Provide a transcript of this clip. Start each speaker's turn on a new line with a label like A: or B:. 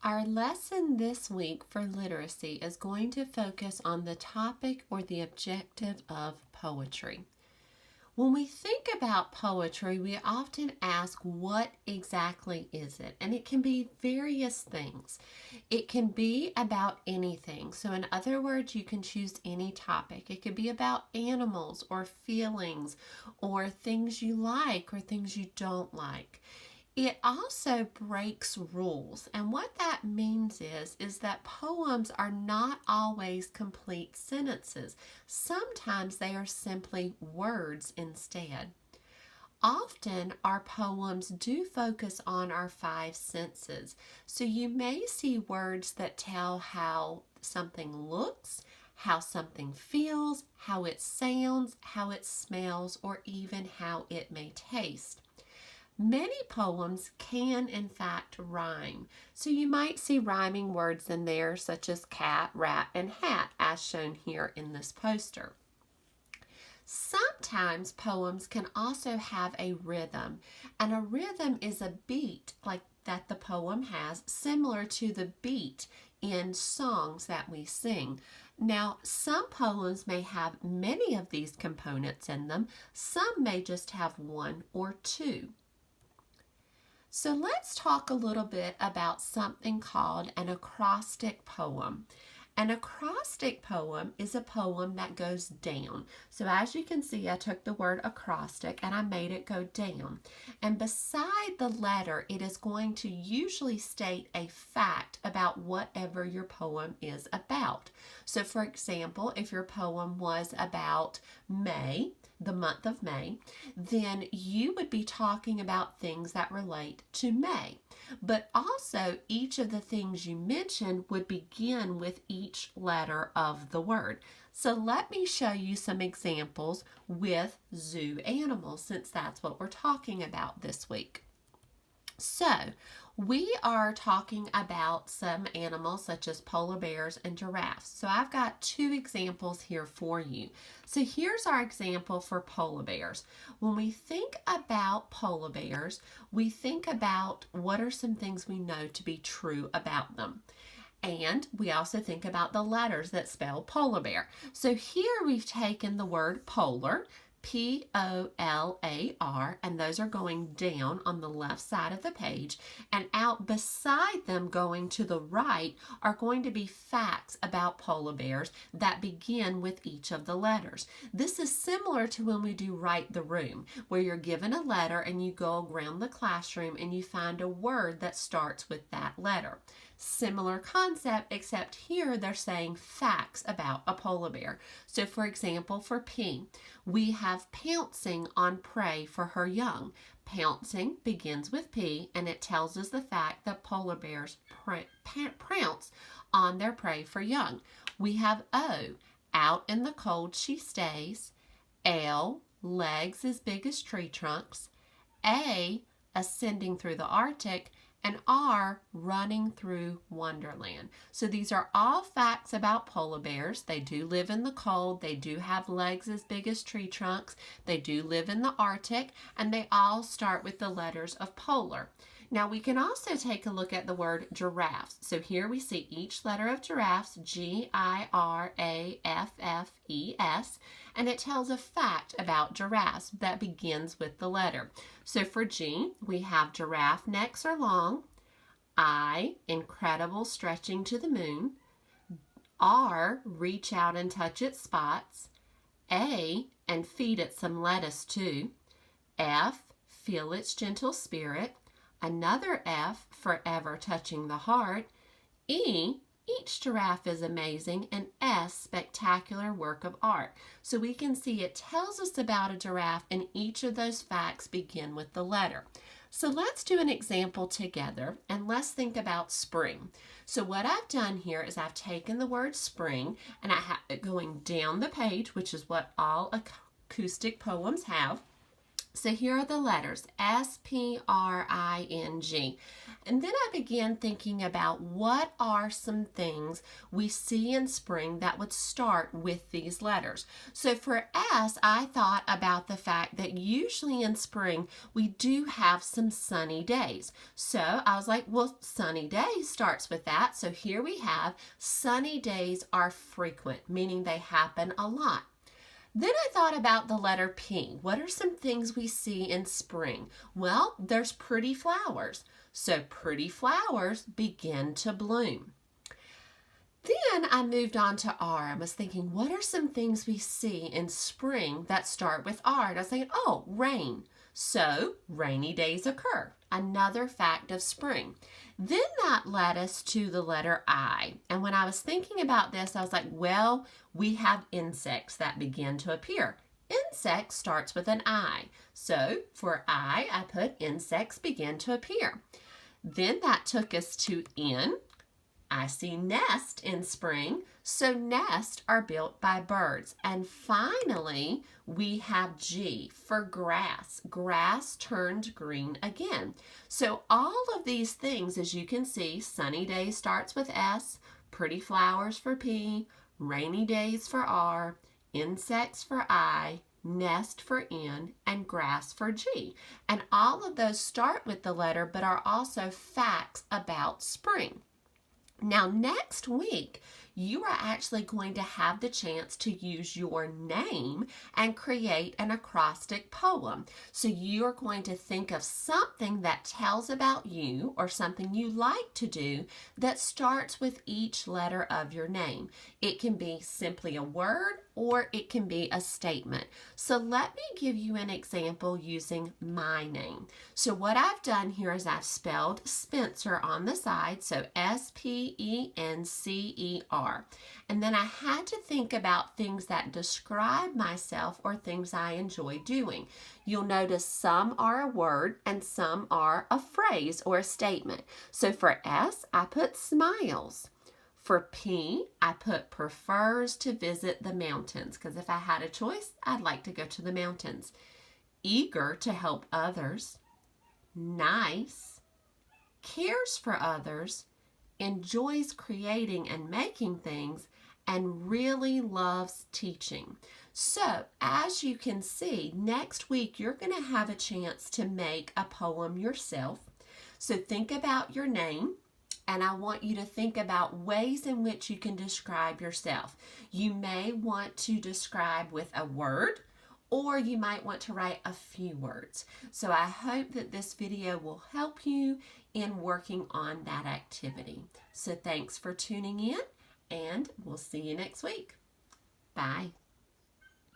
A: Our lesson this week for literacy is going to focus on the topic or the objective of poetry. When we think about poetry, we often ask, what exactly is it? And it can be various things. It can be about anything. So in other words, you can choose any topic. It could be about animals or feelings or things you like or things you don't like. It also breaks rules, and what that means is that poems are not always complete sentences. Sometimes they are simply words instead. Often our poems do focus on our five senses, so you may see words that tell how something looks, how something feels, how it sounds, how it smells, or even how it may taste. Many poems can, in fact, rhyme. So you might see rhyming words in there, such as cat, rat, and hat, as shown here in this poster. Sometimes poems can also have a rhythm, and a rhythm is a beat like that the poem has, similar to the beat in songs that we sing. Now, some poems may have many of these components in them. Some may just have one or two. So let's talk a little bit about something called an acrostic poem. An acrostic poem is a poem that goes down. So as you can see, I took the word acrostic and I made it go down. And beside the letter, it is going to usually state a fact about whatever your poem is about. So for example, if your poem was about May, the month of May, then you would be talking about things that relate to May. But also, each of the things you mentioned would begin with each letter of the word. So let me show you some examples with zoo animals, since that's what we're talking about this week. So, we are talking about some animals such as polar bears and giraffes. So I've got two examples here for you. So here's our example for polar bears. When we think about polar bears, we think about what are some things we know to be true about them. And we also think about the letters that spell polar bear. So here we've taken the word polar, P-O-L-A-R, and those are going down on the left side of the page, and out beside them going to the right are going to be facts about polar bears that begin with each of the letters. This is similar to when we do Write the Room, where you're given a letter and you go around the classroom and you find a word that starts with that letter. Similar concept, except here they're saying facts about a polar bear. So for example, for P, we have pouncing on prey for her young. Pouncing begins with P, and it tells us the fact that polar bears pounce on their prey for young. We have O, out in the cold she stays. L, legs as big as tree trunks. A, ascending through the Arctic. And R, running through Wonderland. So these are all facts about polar bears. They do live in the cold. They do have legs as big as tree trunks. They do live in the Arctic. And they all start with the letters of polar. Now we can also take a look at the word giraffes. So here we see each letter of giraffes, G-I-R-A-F-F-E-S, and it tells a fact about giraffes that begins with the letter. So for G, we have giraffe necks are long. I, incredible stretching to the moon. R, reach out and touch its spots. A, and feed it some lettuce too. F, feel its gentle spirit. Another F, forever touching the heart. E, each giraffe is amazing. And S, spectacular work of art. So we can see it tells us about a giraffe, and each of those facts begin with the letter. So let's do an example together, and let's think about spring. So what I've done here is I've taken the word spring, and I have it going down the page, which is what all acoustic poems have. So here are the letters, S-P-R-I-N-G. And then I began thinking about what are some things we see in spring that would start with these letters. So for S, I thought about the fact that usually in spring we do have some sunny days. So I was like, well, sunny days starts with that. So here we have sunny days are frequent, meaning they happen a lot. Then I thought about the letter P. What are some things we see in spring? Well, there's pretty flowers. So pretty flowers begin to bloom. Then I moved on to R. I was thinking, what are some things we see in spring that start with R? And I was thinking, oh, rain. So rainy days occur. Another fact of spring. Then that led us to the letter I. And when I was thinking about this, I was like, well, we have insects that begin to appear. Insect starts with an I. So for I put insects begin to appear. Then that took us to N. I see nest in spring, so nests are built by birds. And finally, we have G for grass. Grass turned green again. So all of these things, as you can see, sunny days starts with S, pretty flowers for P, rainy days for R, insects for I, nest for N, and grass for G. And all of those start with the letter but are also facts about spring. Now, next week, you are actually going to have the chance to use your name and create an acrostic poem. So you are going to think of something that tells about you or something you like to do that starts with each letter of your name. It can be simply a word or it can be a statement. So let me give you an example using my name. So what I've done here is I've spelled Spencer on the side, so S-P-E-N-C-E-R. And then I had to think about things that describe myself or things I enjoy doing. You'll notice some are a word and some are a phrase or a statement. So for S, I put smiles. For P, I put prefers to visit the mountains, because if I had a choice, I'd like to go to the mountains. Eager to help others. Nice. Cares for others. Enjoys creating and making things. And really loves teaching. So, as you can see, next week you're going to have a chance to make a poem yourself. So think about your name. And I want you to think about ways in which you can describe yourself. You may want to describe with a word, or you might want to write a few words. So I hope that this video will help you in working on that activity. So thanks for tuning in, and we'll see you next week. Bye.